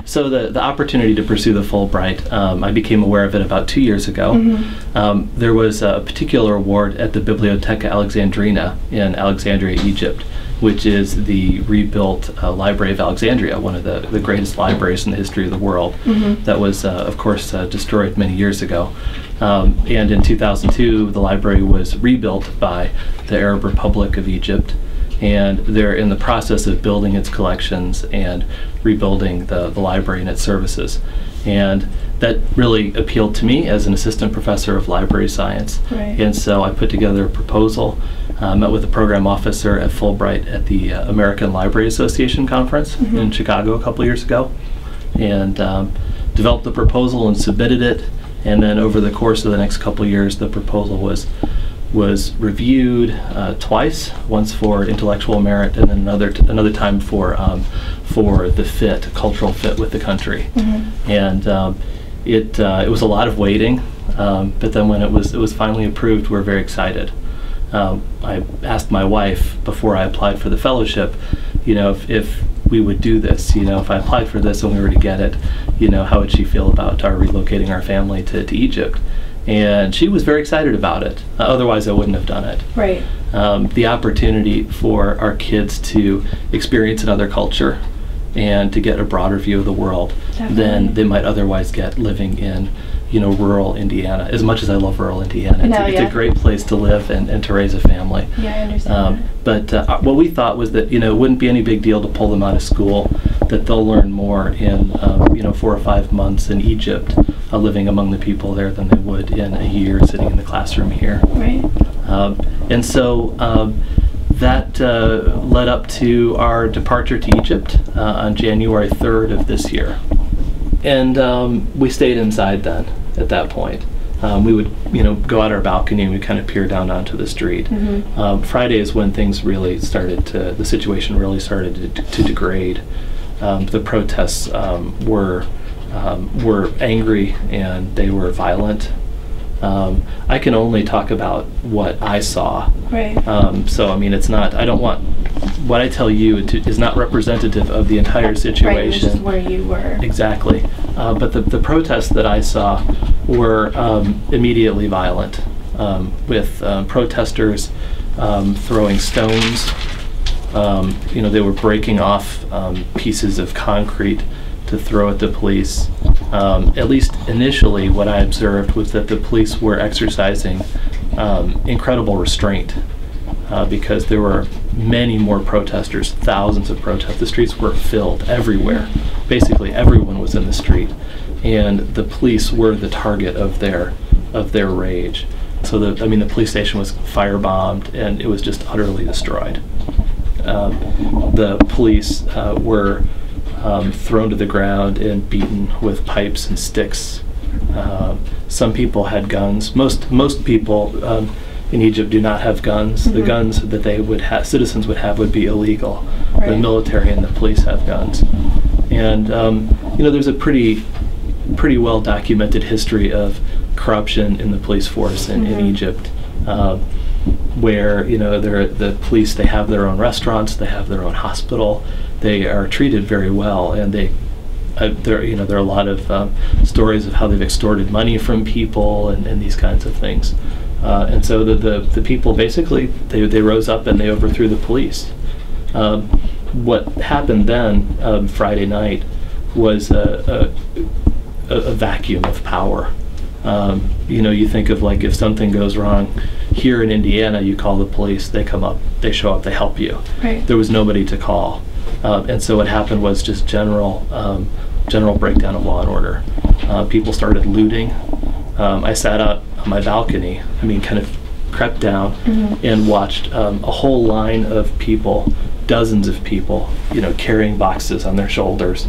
So the opportunity to pursue the Fulbright, I became aware of it about 2 years ago. There was a particular award at the Bibliotheca Alexandrina in Alexandria, Egypt, which is the rebuilt Library of Alexandria, one of the greatest libraries in the history of the world, that was, of course, destroyed many years ago. And in 2002, the library was rebuilt by the Arab Republic of Egypt, and they're in the process of building its collections and rebuilding the library and its services. And that really appealed to me as an assistant professor of library science. And so I put together a proposal, met with the program officer at Fulbright at the American Library Association conference in Chicago a couple years ago, and developed the proposal and submitted it. And then over the course of the next couple years, the proposal was reviewed twice, once for intellectual merit and then another time for the cultural fit with the country. And it was a lot of waiting, but then when it was finally approved, we're very excited. I asked my wife before I applied for the fellowship, if we would do this, if I applied for this and we were to get it, how would she feel about our relocating our family to Egypt? And she was very excited about it. Otherwise, I wouldn't have done it. The opportunity for our kids to experience another culture and to get a broader view of the world than they might otherwise get living in rural Indiana. As much as I love rural Indiana, it's a great place to live and to raise a family. I understand But what we thought was that it wouldn't be any big deal to pull them out of school, that they'll learn more in 4 or 5 months in Egypt, living among the people there, than they would in a year sitting in the classroom here. And so that led up to our departure to Egypt on January 3rd of this year. And we stayed inside then, at that point. We would, go out our balcony and we kind of peer down onto the street. Friday is when things really the situation really started to degrade. The protests were angry and they were violent. I can only talk about what I saw. So, it's not, what I tell you is not representative of the entire situation. Just where you were. Exactly. But the protests that I saw were immediately violent, with protesters throwing stones. They were breaking off pieces of concrete to throw at the police. At least initially, what I observed was that the police were exercising incredible restraint because there were many more protesters, thousands of protesters. The streets were filled everywhere. Basically, everyone was in the street, and the police were the target of their rage. So the police station was firebombed, and it was just utterly destroyed. The police were thrown to the ground and beaten with pipes and sticks. Some people had guns. Most people in Egypt do not have guns. The guns that citizens would have would be illegal. The military and the police have guns. And there's a pretty well documented history of corruption in the police force in Egypt, where the police, they have their own restaurants, they have their own hospital. They are treated very well, and there are a lot of stories of how they've extorted money from people and these kinds of things. And so the people basically they rose up and they overthrew the police. What happened then Friday night was a vacuum of power. You think of if something goes wrong here in Indiana, you call the police, they come up, they show up, they help you. There was nobody to call. And so what happened was just general breakdown of law and order. People started looting. I sat out on my balcony, kind of crept down and watched a whole line of people, dozens of people, carrying boxes on their shoulders,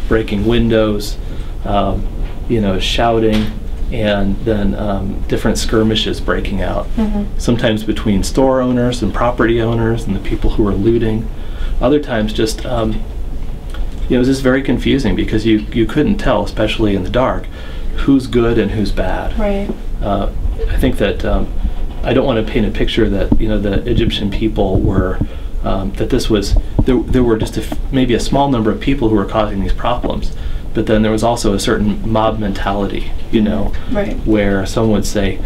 breaking windows, shouting, and then different skirmishes breaking out, sometimes between store owners and property owners and the people who were looting. Other times just, it was just very confusing because you couldn't tell, especially in the dark, who's good and who's bad. I think that I don't want to paint a picture that the Egyptian people were that this was, there were just maybe a small number of people who were causing these problems, but then there was also a certain mob mentality, you know, Right. where someone would say,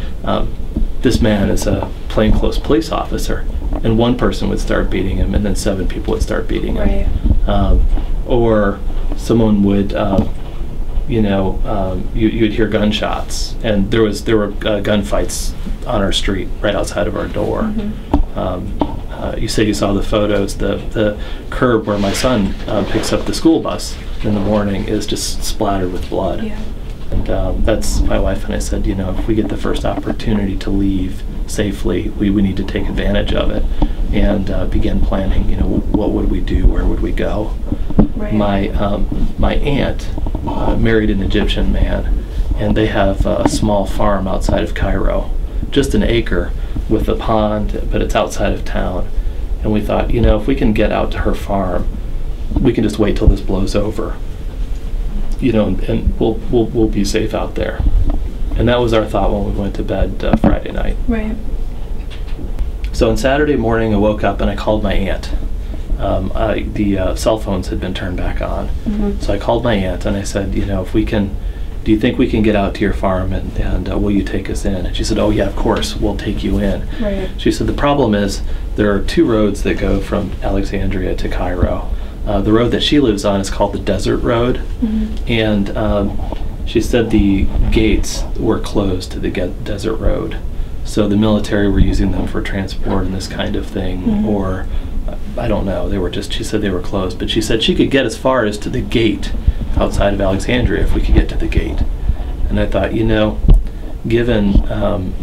this man is a plainclothes police officer, and one person would start beating him, and then 7 people would start beating him. Right. Or someone would, you'd hear gunshots, and there were gunfights on our street right outside of our door. Mm-hmm. You say you saw the photos. The curb where my son picks up the school bus in the morning is just splattered with blood. Yeah. And that's my wife and I said, you know, if we get the first opportunity to leave safely, we need to take advantage of it and begin planning. You know, what would we do? Where would we go? Right. My aunt married an Egyptian man, and they have a small farm outside of Cairo, just an acre with a pond, but it's outside of town. And we thought, you know, if we can get out to her farm, we can just wait till this blows over, you know, and we'll be safe out there. And that was our thought when we went to bed Friday night. Right. So on Saturday morning, I woke up and I called my aunt. The cell phones had been turned back on. Mm-hmm. So I called my aunt and I said, you know, do you think we can get out to your farm and will you take us in? And she said, oh yeah, of course, we'll take you in. Right. She said, the problem is there are 2 roads that go from Alexandria to Cairo. The road that she lives on is called the Desert Road. Mm-hmm. And she said the gates were closed to the Desert Road. So the military were using them for transport and this kind of thing, Mm-hmm. or I don't know, she said they were closed, but she said she could get as far as to the gate outside of Alexandria if we could get to the gate. And I thought, you know, given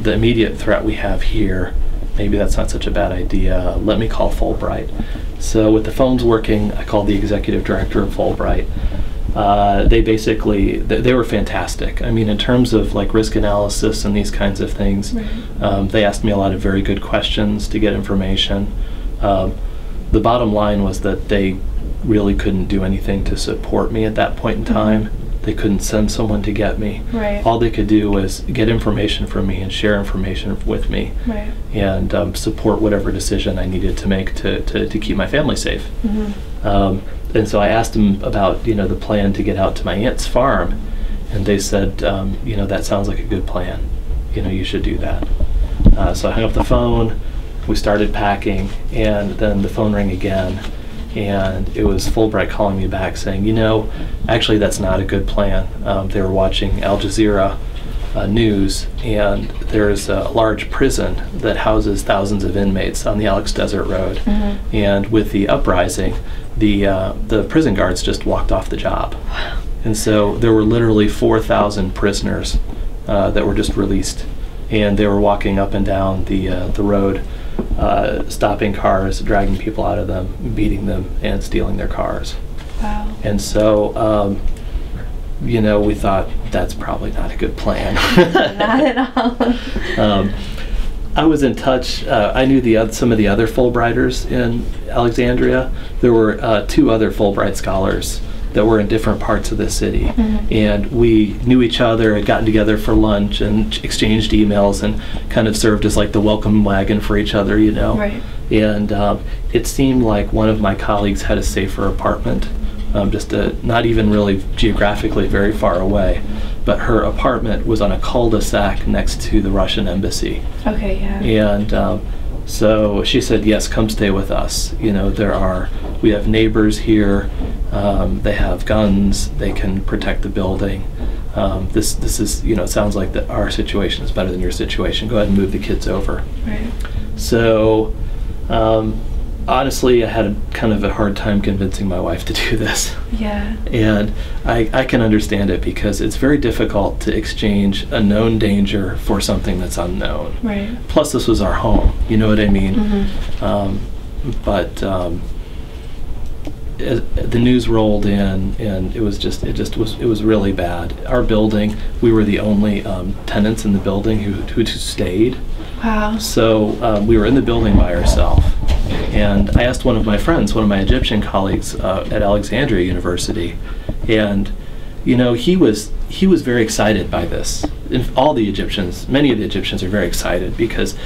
the immediate threat we have here, maybe that's not such a bad idea. Let me call Fulbright. So with the phones working, I called the executive director of Fulbright. They were fantastic. I mean, in terms of like risk analysis and these kinds of things, Right. they asked me a lot of very good questions to get information. The bottom line was that they really couldn't do anything to support me at that point in time. They couldn't send someone to get me. Right. All they could do was get information from me and share information with me, Right. and support whatever decision I needed to make to keep my family safe. Mm-hmm. And so I asked them about, you know, the plan to get out to my aunt's farm, and they said, you know, that sounds like a good plan. You know, you should do that. So I hung up the phone. We started packing, and then the phone rang again, and it was Fulbright calling me back saying, you know, actually that's not a good plan. They were watching Al Jazeera news, and there's a large prison that houses thousands of inmates on the Alex Desert Road. Mm-hmm. And with the uprising, the prison guards just walked off the job. Wow. And so there were literally 4,000 prisoners that were just released, and they were walking up and down the road, stopping cars, dragging people out of them, beating them, and stealing their cars. Wow. And so, you know, we thought that's probably not a good plan. Not at all. I was in touch. I knew some of the other Fulbrighters in Alexandria. There were 2 other Fulbright scholars that were in different parts of the city. Mm-hmm. And we knew each other, had gotten together for lunch and exchanged emails and kind of served as like the welcome wagon for each other, you know. Right. And it seemed like one of my colleagues had a safer apartment, not even really geographically very far away, but her apartment was on a cul-de-sac next to the Russian embassy. Okay, yeah. And so she said, yes, come stay with us. You know, we have neighbors here. They have guns. They can protect the building. This is, you know, it sounds like our situation is better than your situation. Go ahead and move the kids over. Right. So, honestly, I had kind of a hard time convincing my wife to do this. Yeah. And I can understand it because it's very difficult to exchange a known danger for something that's unknown. Right. Plus, this was our home. You know what I mean? Mm-hmm. But the news rolled in, and it was really bad. Our building, we were the only tenants in the building who stayed. Wow. So we were in the building by ourselves. And I asked one of my friends, one of my Egyptian colleagues at Alexandria University, and you know, he was very excited by this. all the Egyptians, many of the Egyptians are very excited because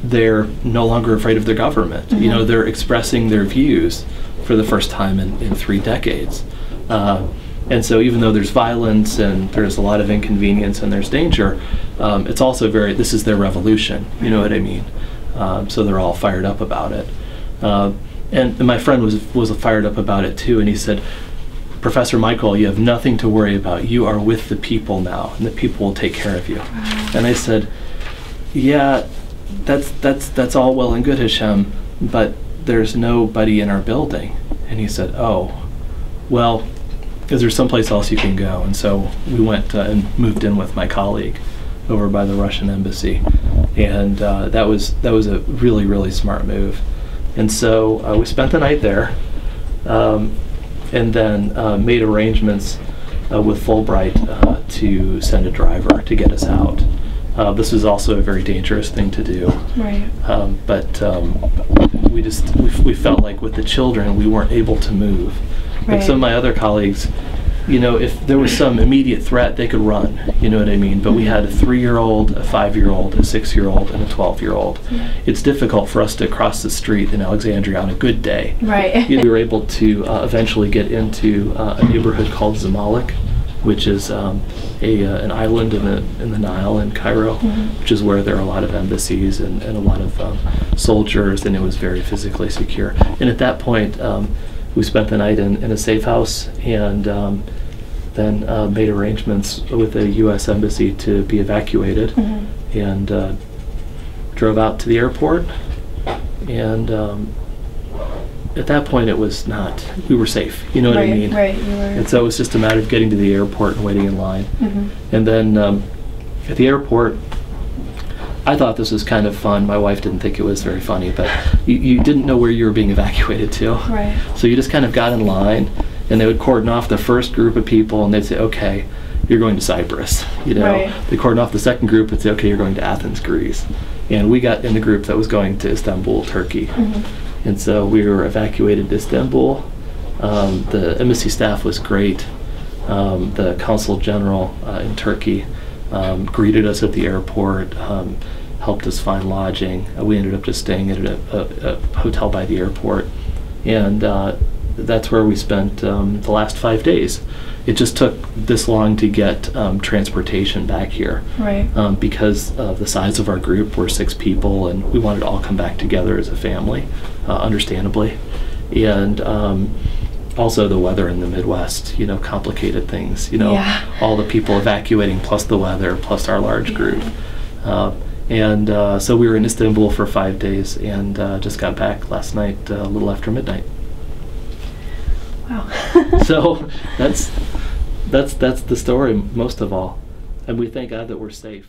they're no longer afraid of their government. You know, they're expressing their views for the first time in 3 decades. And so even though there's violence and there's a lot of inconvenience and there's danger, it's also this is their revolution, you know what I mean? So they're all fired up about it. And my friend was fired up about it too, and he said, Professor Michael, you have nothing to worry about. You are with the people now, and the people will take care of you. Wow. And I said, yeah, that's all well and good, Hashem, but there's nobody in our building. And he said, oh, well, is there someplace else you can go? And so we went and moved in with my colleague over by the Russian embassy, and that was a really, really smart move. And so we spent the night there, and then made arrangements with Fulbright to send a driver to get us out. This was also a very dangerous thing to do. Right. But we felt like with the children we weren't able to move. Like some of my other colleagues, you know, if there was some immediate threat, they could run, you know what I mean? But we had a 3-year-old, a 5-year-old, a 6-year-old, and a 12-year-old. Yeah. It's difficult for us to cross the street in Alexandria on a good day. Right. We were able to eventually get into a neighborhood called Zamalek, which is an island in the Nile in Cairo, which is where there are a lot of embassies and a lot of soldiers, and it was very physically secure. And at that point, we spent the night in a safe house, and then made arrangements with the U.S. Embassy to be evacuated, and drove out to the airport. And at that point, it was not, we were safe, you know what I mean? Right, you were. And so it was just a matter of getting to the airport and waiting in line. And then at the airport, I thought this was kind of fun. My wife didn't think it was very funny, but you didn't know where you were being evacuated to. Right. So you just kind of got in line, and they would cordon off the first group of people, and they'd say, okay, you're going to Cyprus. You know, Right. They cordon off the second group and say, okay, you're going to Athens, Greece. And we got in the group that was going to Istanbul, Turkey. And so we were evacuated to Istanbul. The embassy staff was great. The consul general in Turkey greeted us at the airport, helped us find lodging. We ended up just staying at a hotel by the airport. And that's where we spent the last 5 days. It just took this long to get transportation back here. Right. Because of the size of our group, we're 6 people, and we wanted to all come back together as a family, understandably. And also the weather in the Midwest, you know, complicated things. You know, all the people evacuating, plus the weather, plus our large group. So we were in Istanbul for 5 days, and just got back last night a little after midnight. Wow. So that's the story most of all, and we thank God that we're safe.